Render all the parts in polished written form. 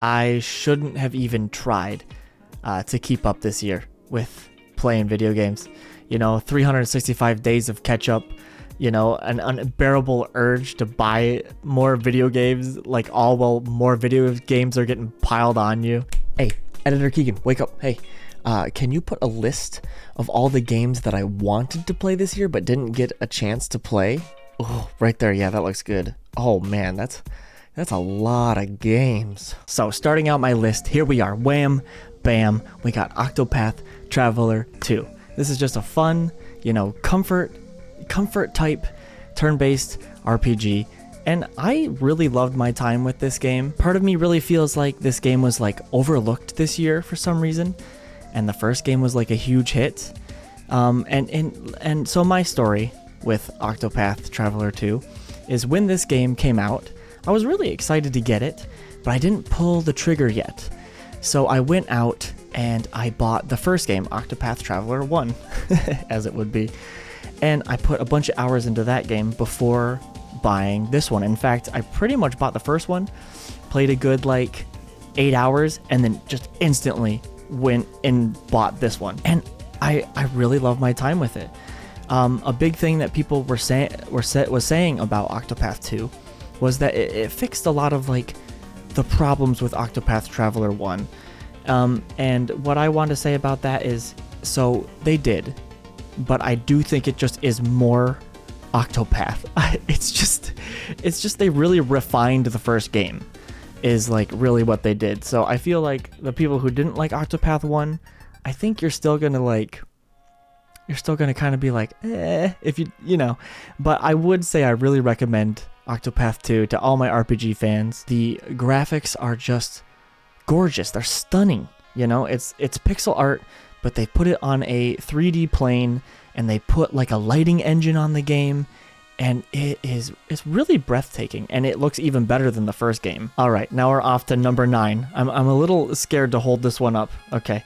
I shouldn't have even tried to keep up this year with playing video games. 365 days of catch up, an unbearable urge to buy more video games, like all while more video games are getting piled on you. Hey, Editor Keegan, wake up. Hey, can you put a list of all the games that I wanted to play this year but didn't get a chance to play? Oh, right there. Yeah, that looks good. Oh man, that's a lot of games. So starting out my list, here we are. Wham, bam, we got Octopath Traveler 2. This is just a fun, comfort type turn-based RPG. And I really loved my time with this game. Part of me really feels like this game was like overlooked this year for some reason. And the first game was like a huge hit. And so my story with Octopath Traveler 2 is when this game came out, I was really excited to get it, but I didn't pull the trigger yet. So I went out and I bought the first game, Octopath Traveler 1, as it would be. And I put a bunch of hours into that game before buying this one. In fact, I pretty much bought the first one, played a good 8 hours, and then just instantly went and bought this one. And I really love my time with it. A big thing that people was saying about Octopath 2 was that it fixed a lot of the problems with Octopath Traveler 1. And what I want to say about that is, so they did, but I do think it just is more Octopath. It's just they really refined the first game, is really what they did. So I feel like the people who didn't like Octopath 1, I think you're still gonna kind of be if you. But I would say I really recommend Octopath 2 to all my RPG fans. The graphics are just gorgeous. They're stunning. It's pixel art, but they put it on a 3D plane, and they put a lighting engine on the game, and it's really breathtaking, and it looks even better than the first game. All right, now we're off to number 9. I'm a little scared to hold this one up. Okay,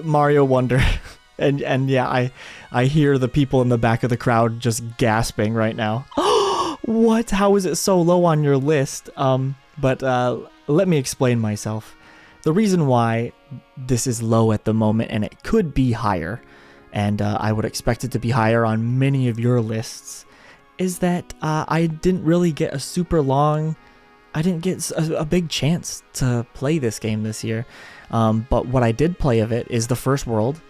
Mario Wonder. And yeah, I hear the people in the back of the crowd just gasping right now. What? How is it so low on your list? But let me explain myself. The reason why this is low at the moment, and it could be higher, and I would expect it to be higher on many of your lists, is that I didn't really get I didn't get a big chance to play this game this year. But what I did play of it is the first world.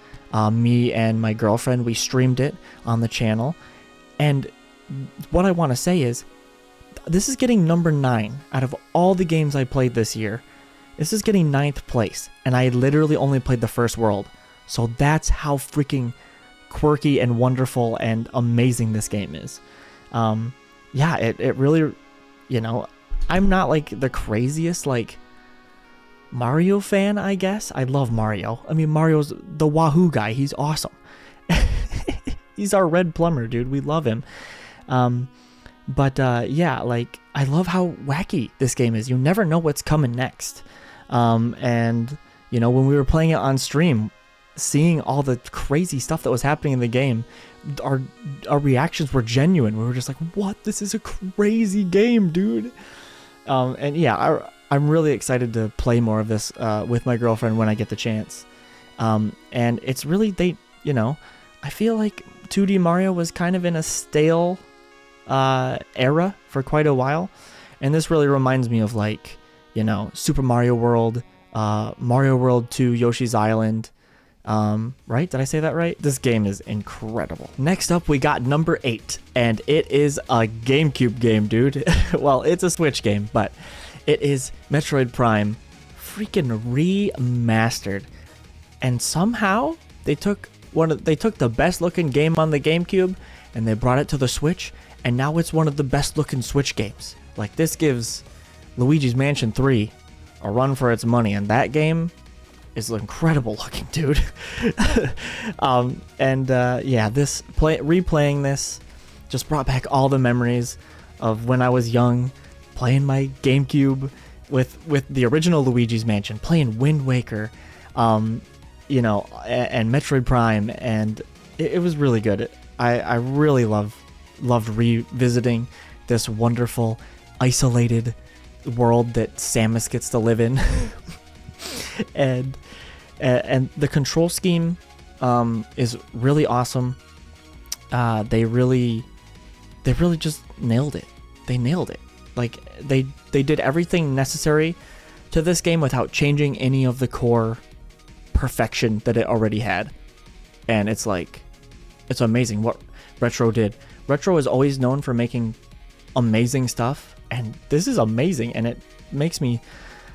Me and my girlfriend, we streamed it on the channel. And what I want to say is, this is getting number 9 out of all the games I played this year. This is getting 9th place, and I literally only played the first world. So that's how freaking quirky and wonderful and amazing this game is. Yeah, it really, I'm not the craziest Mario fan, I guess. I love Mario. I mean, Mario's the Wahoo guy. He's awesome. He's our red plumber, dude. We love him. But yeah, I love how wacky this game is. You never know what's coming next. And when we were playing it on stream, seeing all the crazy stuff that was happening in the game, our reactions were genuine. We were just like, what? This is a crazy game, dude. And yeah, I'm really excited to play more of this with my girlfriend when I get the chance. And it's really, I feel like 2D Mario was kind of in a stale era for quite a while. And this really reminds me of Super Mario World, Mario World 2, Yoshi's Island. Right? Did I say that right? This game is incredible. Next up, we got number 8, and it is a GameCube game, dude. Well, it's a Switch game, but it is Metroid Prime freaking remastered. And somehow they took the best looking game on the GameCube and they brought it to the Switch, and now it's one of the best looking Switch games. This gives Luigi's Mansion 3 a run for its money, and that game is incredible looking, dude. Yeah, replaying this just brought back all the memories of when I was young, playing my GameCube with the original Luigi's Mansion, playing Wind Waker, and Metroid Prime, and it was really good. I really loved revisiting this wonderful, isolated world that Samus gets to live in. and the control scheme is really awesome. They really just nailed it. They nailed it. Like they did everything necessary to this game without changing any of the core perfection that it already had. And it's amazing what Retro did. Retro is always known for making amazing stuff, and this is amazing, and it makes me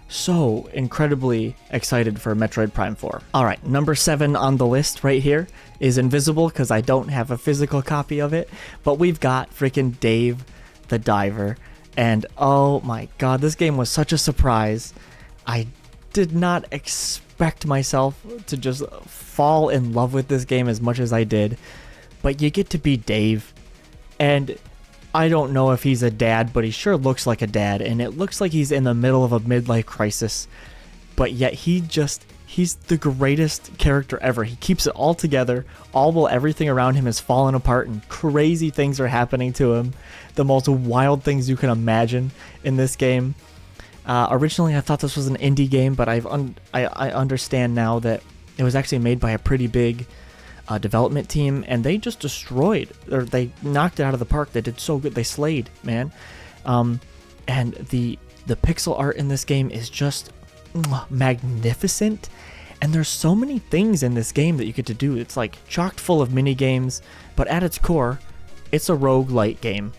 so incredibly excited for Metroid Prime 4. Alright, number 7 on the list right here is Invisible, because I don't have a physical copy of it, but we've got freaking Dave the Diver, and oh my god, this game was such a surprise. I did not expect myself to just fall in love with this game as much as I did, but you get to be Dave, and I don't know if he's a dad, but he sure looks like a dad, and it looks like he's in the middle of a midlife crisis, but yet he's the greatest character ever. He keeps it all together, all while everything around him is falling apart and crazy things are happening to him. The most wild things you can imagine in this game. Originally, I thought this was an indie game, but I understand now that it was actually made by a pretty big development team, and they just they knocked it out of the park. They did so good. They slayed, man. And the pixel art in this game is just magnificent, and there's so many things in this game that you get to do. It's like chocked full of mini games, but at its core, it's a roguelite game.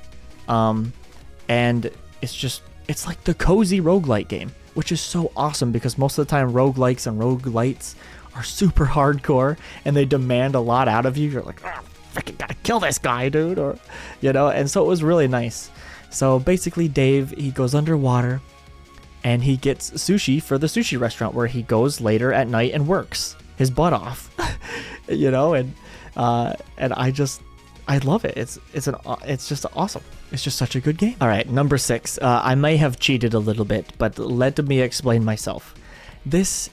And it's like the cozy roguelite game, which is so awesome because most of the time roguelikes and roguelites are super hardcore and they demand a lot out of you. You're like, oh, freaking gotta kill this guy, dude, or and so it was really nice. So basically Dave, he goes underwater and he gets sushi for the sushi restaurant where he goes later at night and works his butt off. And I love it. It's just awesome. It's just such a good game. All right, number 6. I may have cheated a little bit, but let me explain myself. This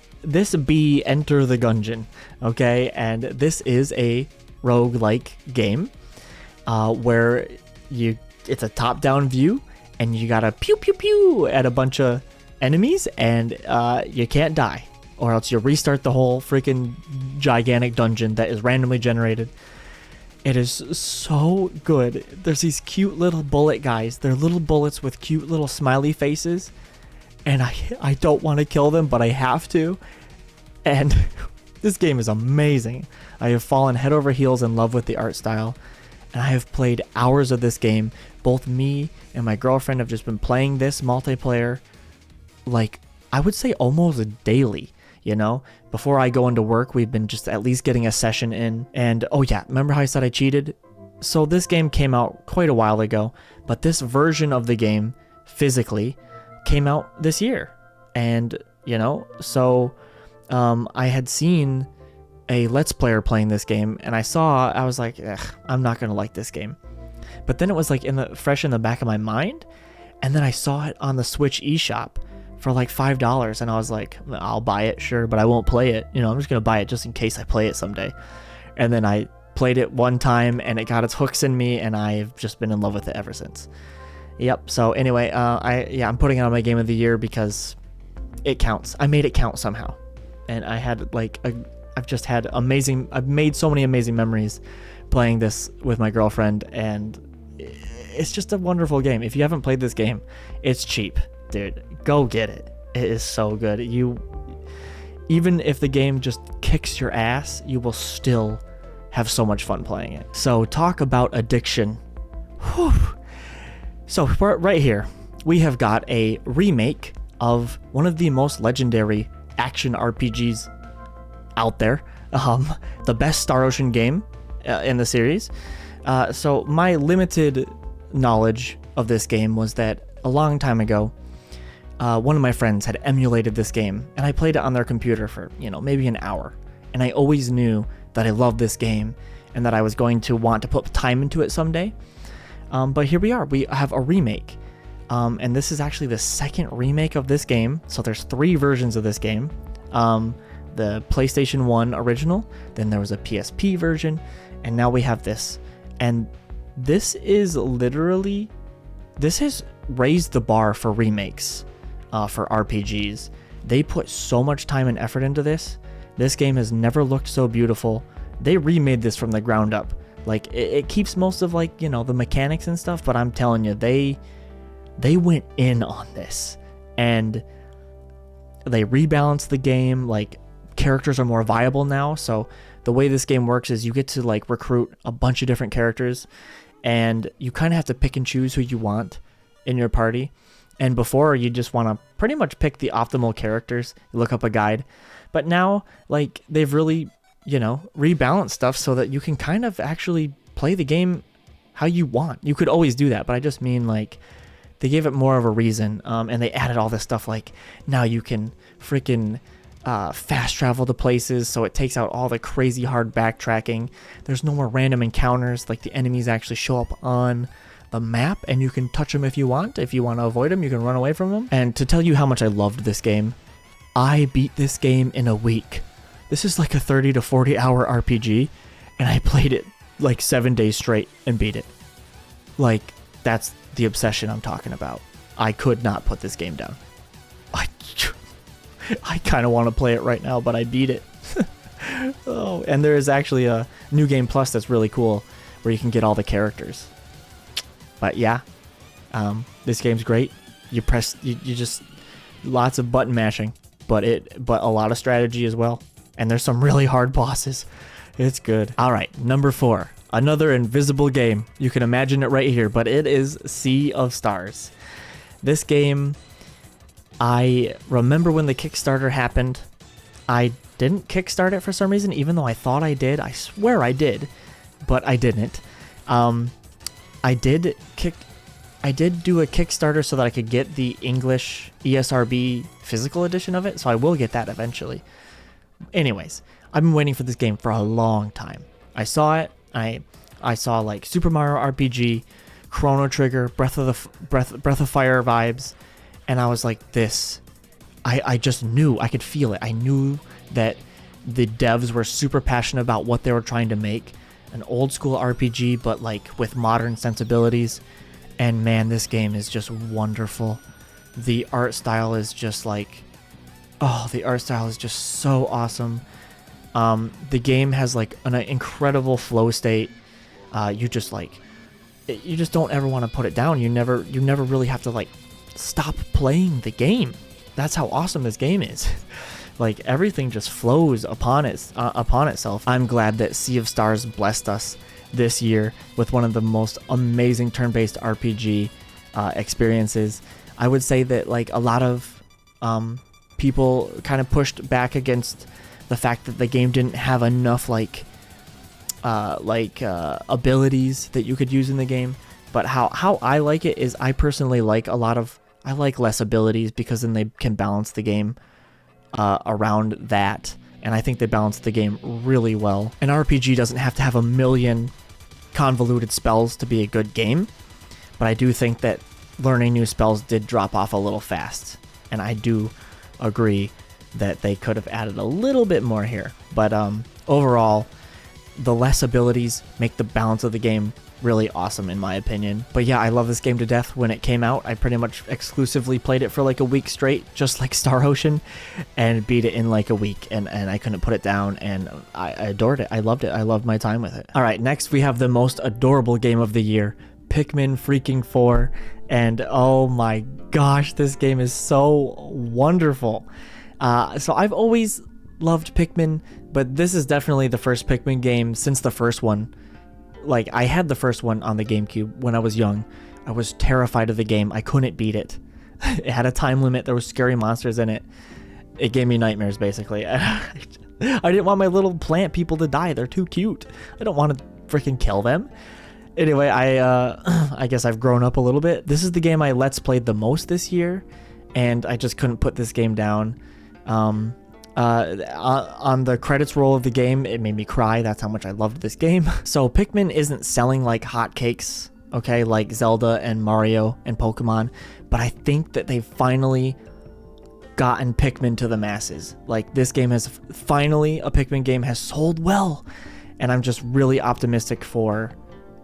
be Enter the Gungeon, okay? And this is a roguelike game where it's a top-down view, and you gotta pew pew pew at a bunch of enemies, and you can't die, or else you restart the whole freaking gigantic dungeon that is randomly generated. It is so good. There's these cute little bullet guys. They're little bullets with cute little smiley faces, and I don't want to kill them, but I have to. And this game is amazing. I have fallen head over heels in love with the art style, and I have played hours of this game. Both me and my girlfriend have just been playing this multiplayer, like, I would say almost daily. Before I go into work, we've been just at least getting a session in. And oh yeah, remember how I said I cheated? So this game came out quite a while ago, but this version of the game physically came out this year. And so I had seen a Let's Player playing this game, and I was like, I'm not gonna like this game. But then it was like fresh in the back of my mind, and then I saw it on the Switch eShop for like $5, and I was like, I'll buy it, sure, but I won't play it. I'm just gonna buy it just in case I play it someday. And then I played it one time, and it got its hooks in me, and I've just been in love with it ever since. Yep. So anyway, I'm putting it on my game of the year because it counts. I made it count somehow, and I had I've made so many amazing memories playing this with my girlfriend, and it's just a wonderful game. If you haven't played this game, it's cheap, dude. Go get it. It is so good. Even if the game just kicks your ass, you will still have so much fun playing it. So talk about addiction. Whew. So right here, we have got a remake of one of the most legendary action RPGs out there, the best Star Ocean game in the series. So my limited knowledge of this game was that a long time ago, one of my friends had emulated this game, and I played it on their computer for, maybe an hour. And I always knew that I loved this game and that I was going to want to put time into it someday. But here we are. We have a remake. And this is actually the second remake of this game. So there's 3 versions of this game. The PlayStation 1 original, then there was a PSP version, and now we have this. And this has raised the bar for remakes for RPGs. They put so much time and effort into this. This game has never looked so beautiful. They remade this from the ground up. Like, it keeps most of, like, you know, the mechanics and stuff, but I'm telling you, they went in on this, and they rebalanced the game. Like, characters are more viable now, so the way this game works is you get to, like, recruit a bunch of different characters, and you kind of have to pick and choose who you want in your party. And before, you just want to pretty much pick the optimal characters. You look up a guide. But now, like, they've really, you know, rebalance stuff so that you can kind of actually play the game how you want. You could always do that, but I just mean, like, they gave it more of a reason, and they added all this stuff, like, now you can freaking fast travel to places, so it takes out all the crazy hard backtracking. There's no more random encounters, like, the enemies actually show up on the map, and you can touch them if you want. If you want to avoid them, you can run away from them. And to tell you how much I loved this game, I beat this game in a week. This is like a 30 to 40 hour RPG, and I played it like 7 days straight and beat it. Like, that's the obsession I'm talking about. I could not put this game down. I kind of want to play it right now, but I beat it. Oh, and there is actually a New Game Plus that's really cool, where you can get all the characters. But yeah, this game's great. You just lots of button mashing, but a lot of strategy as well. And there's some really hard bosses. It's good. All right, number 4, another invisible game. You can imagine it right here, but it is Sea of Stars. This game, I remember when the Kickstarter happened. I didn't kickstart it for some reason, even though I thought I did. I swear I did, but I didn't. I did do a Kickstarter so that I could get the English ESRB physical edition of it, so I will get that eventually. Anyways, I've been waiting for this game for a long time. I saw it. I saw, like, Super Mario RPG, Chrono Trigger, Breath of Fire vibes, and I was like, this. I just knew. I could feel it. I knew that the devs were super passionate about what they were trying to make. An old school RPG, but, like, with modern sensibilities. And man, this game is just wonderful. The art style is just like, the art style is just so awesome. The game has, like, an incredible flow state. You just don't ever want to put it down. You never really have to, like, stop playing the game. That's how awesome this game is. Like, everything just flows upon itself. I'm glad that Sea of Stars blessed us this year with one of the most amazing turn-based RPG experiences. I would say that, like, a lot of people kind of pushed back against the fact that the game didn't have enough abilities that you could use in the game. But how I like it is, I personally like I like less abilities, because then they can balance the game around that, and I think they balanced the game really well. An RPG doesn't have to have a million convoluted spells to be a good game, but I do think that learning new spells did drop off a little fast, and I do agree that they could have added a little bit more here. But overall, the less abilities make the balance of the game really awesome, in my opinion. But yeah, I love this game to death. When it came out, I pretty much exclusively played it for like a week straight, just like Star Ocean, and beat it in like a week, and I couldn't put it down, and I adored it. I loved it. I loved my time with it. All right, next we have the most adorable game of the year, Pikmin freaking 4, and oh my gosh, this game is so wonderful. So I've always loved Pikmin, but this is definitely the first Pikmin game since the first one. Like, I had the first one on the GameCube when I was young. I was terrified of the game. I couldn't beat it. It had a time limit. There were scary monsters in it. It gave me nightmares, basically. I didn't want my little plant people to die. They're too cute. I don't want to freaking kill them. Anyway, I guess I've grown up a little bit. This is the game I Let's Played the most this year, and I just couldn't put this game down. On the credits roll of the game, it made me cry. That's how much I loved this game. So Pikmin isn't selling like hotcakes, okay, like Zelda and Mario and Pokemon, but I think that they've finally gotten Pikmin to the masses. Like, this game has finally, a Pikmin game has sold well, and I'm just really optimistic for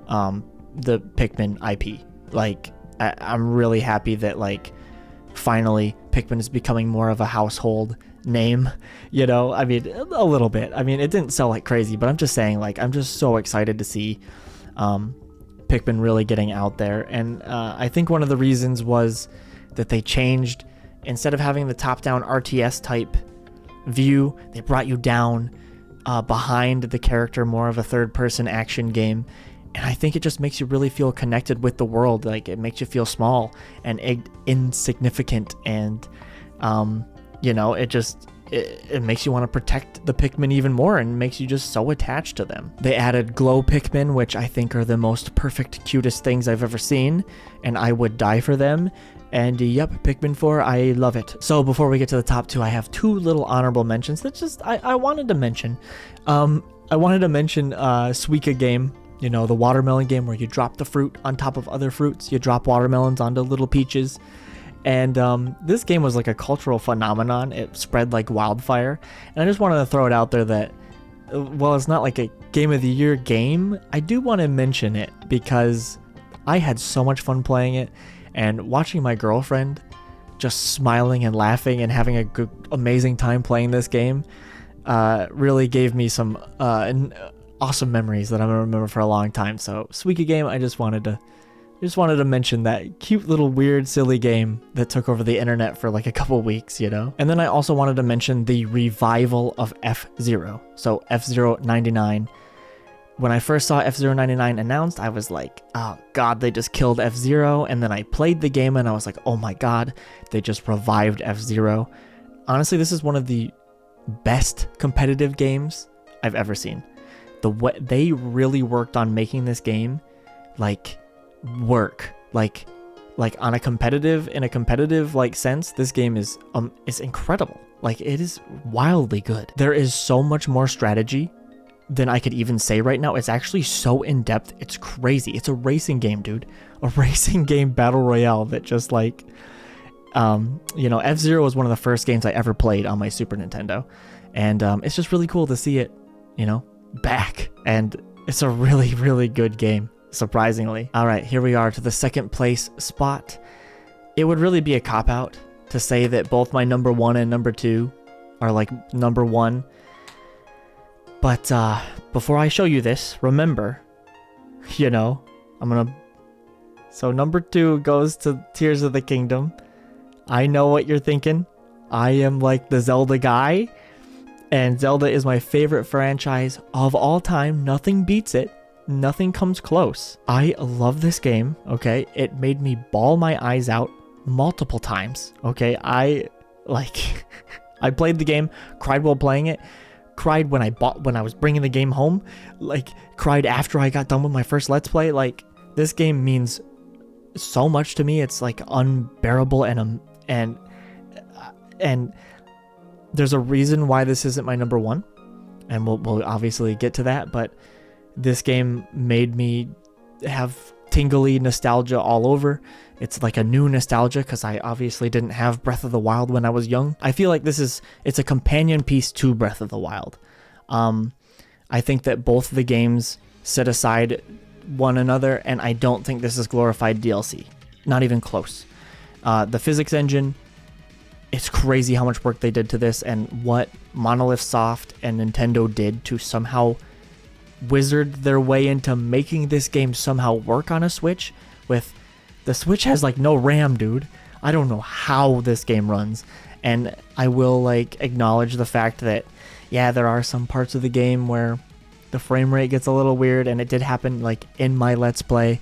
the Pikmin IP. Like, I'm really happy that, like, finally Pikmin is becoming more of a household name, you know. I mean, a little bit. I mean, it didn't sell like crazy, but I'm just saying, like, I'm just so excited to see Pikmin really getting out there. And I think one of the reasons was that they changed, instead of having the top-down RTS type view, they brought you down behind the character, more of a third-person action game. And I think it just makes you really feel connected with the world. Like, it makes you feel small and insignificant, and you know, it makes you want to protect the Pikmin even more, and makes you just so attached to them. They added glow Pikmin, which I think are the most perfect, cutest things I've ever seen, and I would die for them. And yep, Pikmin 4, I love it. So before we get to the top 2, I have 2 little honorable mentions that just I wanted to mention. I wanted to mention Suika game, you know, the watermelon game where you drop the fruit on top of other fruits. You drop watermelons onto little peaches. And this game was like a cultural phenomenon. It spread like wildfire. And I just wanted to throw it out there that, while it's not like a Game of the Year game, I do want to mention it because I had so much fun playing it. And watching my girlfriend just smiling and laughing and having a good, amazing time playing this game really gave me some awesome memories that I'm gonna remember for a long time. So Suika game, I just wanted to mention that cute little weird silly game that took over the internet for like a couple weeks, you know. And then I also wanted to mention the revival of F-Zero. So F-Zero 99. When I first saw F-Zero 99 announced, I was like, oh god, they just killed F-Zero. And then I played the game and I was like, oh my god, they just revived F-Zero. Honestly, this is one of the best competitive games I've ever seen. The way they really worked on making this game like work, like on a competitive, in a competitive like sense, this game is incredible. Like, it is wildly good. There is so much more strategy than I could even say right now. It's actually so in-depth, it's crazy. It's a racing game, dude. A racing game battle royale that just like, you know, F-Zero was one of the first games I ever played on my Super Nintendo. And it's just really cool to see it, you know, back. And it's a really, really good game, surprisingly. All right, here we are to the second place spot. It would really be a cop-out to say that both my number 1 and number 2 are like number 1. But before I show you this, remember, you know, so number 2 goes to Tears of the Kingdom. I know what you're thinking. I am like the Zelda guy, and Zelda is my favorite franchise of all time. Nothing beats it. Nothing comes close. I love this game, okay? It made me bawl my eyes out multiple times, okay? I played the game, cried while playing it, cried when I was bringing the game home, like cried after I got done with my first Let's Play. Like, this game means so much to me. It's like unbearable, and there's a reason why this isn't my number 1, and we'll obviously get to that, but this game made me have tingly nostalgia all over. It's like a new nostalgia because I obviously didn't have Breath of the Wild when I was young. I feel like it's a companion piece to Breath of the Wild. I think that both of the games set aside one another, and I don't think this is glorified DLC. Not even close. The physics engine, it's crazy how much work they did to this, and what Monolith Soft and Nintendo did to somehow wizard their way into making this game somehow work on a Switch. With the Switch has like no RAM, dude. I don't know how this game runs. And I will like acknowledge the fact that, yeah, there are some parts of the game where the frame rate gets a little weird, and it did happen like in my Let's Play,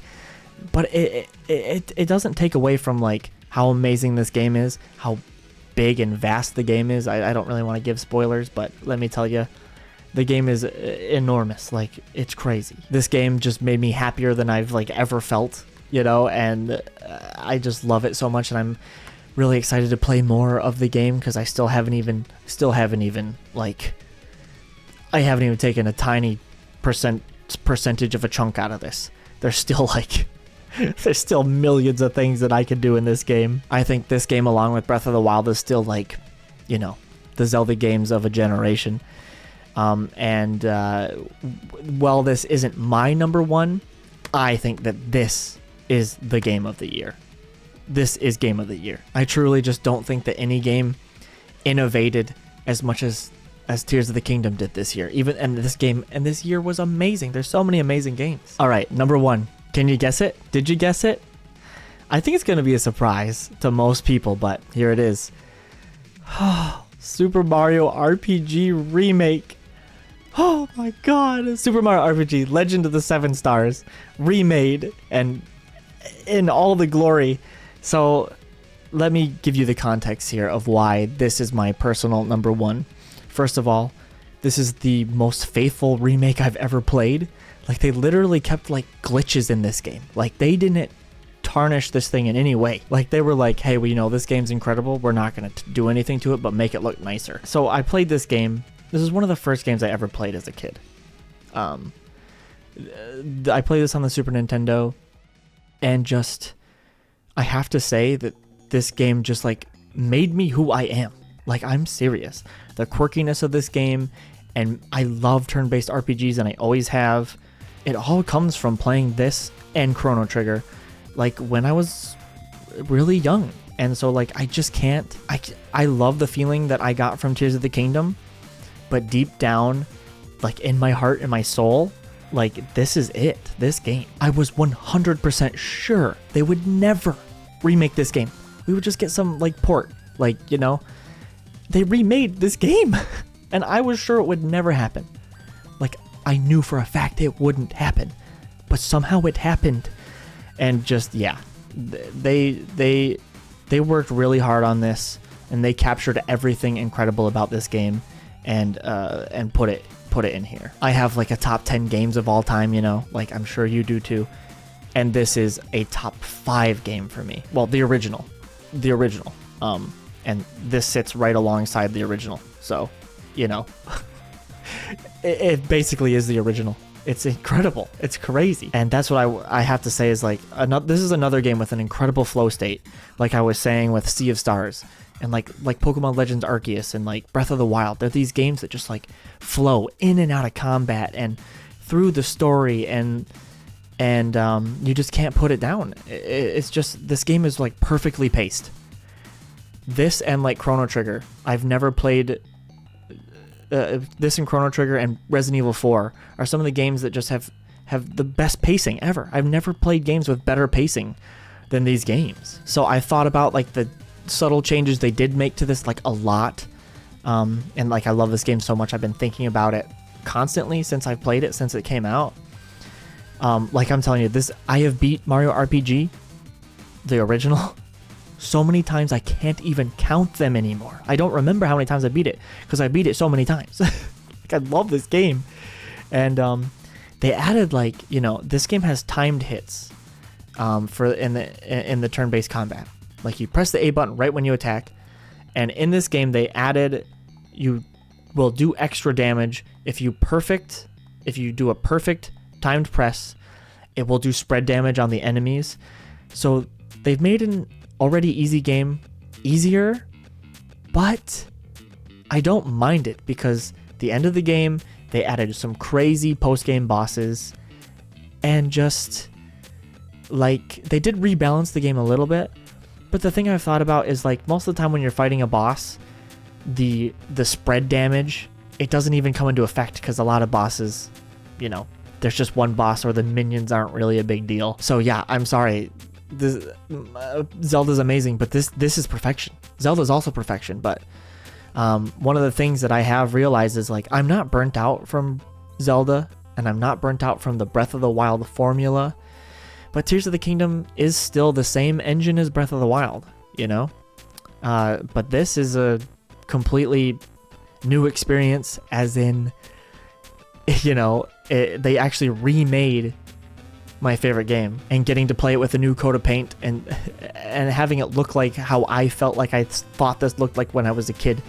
but it doesn't take away from like how amazing this game is, how big and vast the game is. I don't really want to give spoilers, but let me tell you, the game is enormous. Like, it's crazy. This game just made me happier than I've like ever felt, you know, and I just love it so much, and I'm really excited to play more of the game because I still haven't even like, I haven't even taken a tiny percentage of a chunk out of this. There's still like there's still millions of things that I could do in this game. I think this game, along with Breath of the Wild, is still like, you know, the Zelda games of a generation. While this isn't my number 1, I think that this is the game of the year. this is game of the year. I truly just don't think that any game innovated as much as Tears of the Kingdom did this year. And this year was amazing. There's so many amazing games. All right, number 1. Can you guess it? Did you guess it? I think it's going to be a surprise to most people, but here it is. Super Mario RPG Remake. Oh my god. Super Mario RPG Legend of the Seven Stars remade and in all the glory. So let me give you the context here of why this is my personal number 1. First of all, this is the most faithful remake I've ever played. Like, they literally kept like glitches in this game. Like, they didn't tarnish this thing in any way. Like, they were like, hey, we know this game's incredible. We're not going to do anything to it, but make it look nicer. So I played this game. This is one of the first games I ever played as a kid. I played this on the Super Nintendo, and just, I have to say that this game just like made me who I am. Like, I'm serious. The quirkiness of this game, and I love turn-based RPGs, and I always have. It all comes from playing this and Chrono Trigger, like, when I was really young. And so, like, I just can't. I love the feeling that I got from Tears of the Kingdom, but deep down, like, in my heart and my soul, like, this is it. This game. I was 100% sure they would never remake this game. We would just get some, like, port. Like, you know, they remade this game. And I was sure it would never happen. Like, I knew for a fact it wouldn't happen. But somehow it happened. And just, yeah. They worked really hard on this. And they captured everything incredible about this game. And put it in here. I have like a top 10 games of all time, you know. Like, I'm sure you do too. And this is a top 5 game for me. Well, the original. And this sits right alongside the original. So, you know, it basically is the original. It's incredible. It's crazy. And that's what I have to say is, like, this is another game with an incredible flow state. Like I was saying with Sea of Stars and like Pokemon Legends Arceus and like Breath of the Wild. They're these games that just like flow in and out of combat and through the story, and you just can't put it down. It's just, this game is like perfectly paced. This and like Chrono Trigger. I've never played this, and Chrono Trigger and Resident Evil 4 are some of the games that just have the best pacing ever. I've never played games with better pacing than these games. So I thought about like the subtle changes they did make to this like a lot. And like, I love this game so much. I've been thinking about it constantly since I've played it, since it came out. Like I'm telling you, I have beat Mario RPG, the original, so many times I can't even count them anymore. I don't remember how many times I beat it because I beat it so many times. Like, I love this game. And they added, like, you know, this game has timed hits for in the turn-based combat. Like, you press the A button right when you attack, and in this game they added, you will do extra damage if you do a perfect timed press. It will do spread damage on the enemies. So they've made an already easy game easier, but I don't mind it because the end of the game they added some crazy post-game bosses, and just like, they did rebalance the game a little bit. But the thing I've thought about is, like, most of the time when you're fighting a boss, the spread damage, it doesn't even come into effect because a lot of bosses, you know, there's just one boss or the minions aren't really a big deal. So yeah, I'm sorry. Zelda's amazing, but this is perfection. Zelda's also perfection, but one of the things that I have realized is, like, I'm not burnt out from Zelda, and I'm not burnt out from the Breath of the Wild formula, but Tears of the Kingdom is still the same engine as Breath of the Wild, you know? But this is a completely new experience, as in, you know, they actually remade my favorite game, and getting to play it with a new coat of paint and having it look like how I felt like I thought this looked like when I was a kid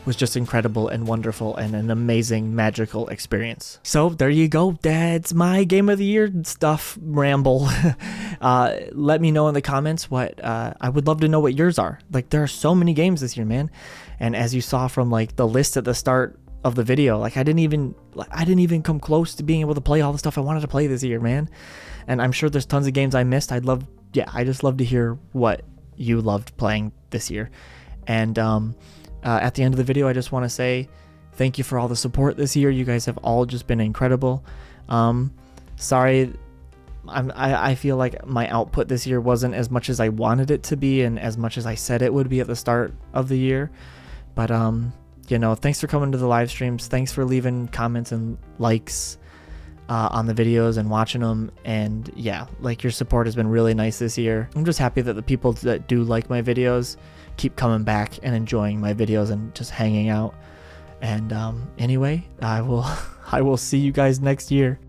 was just incredible and wonderful and an amazing magical experience. So there you go. That's my game of the year stuff ramble. Let me know in the comments what I would love to know what yours are. Like, there are so many games this year, man. And as you saw from like the list at the start of the video, like, I didn't even come close to being able to play all the stuff I wanted to play this year, man. And I'm sure there's tons of games I missed. I just love to hear what you loved playing this year. And at the end of the video, I just want to say thank you for all the support this year. You guys have all just been incredible. Sorry, I feel like my output this year wasn't as much as I wanted it to be and as much as I said it would be at the start of the year. But you know, thanks for coming to the live streams. Thanks for leaving comments and likes on the videos and watching them. And yeah, like, your support has been really nice this year. I'm just happy that the people that do like my videos keep coming back and enjoying my videos and just hanging out. And anyway, I will see you guys next year.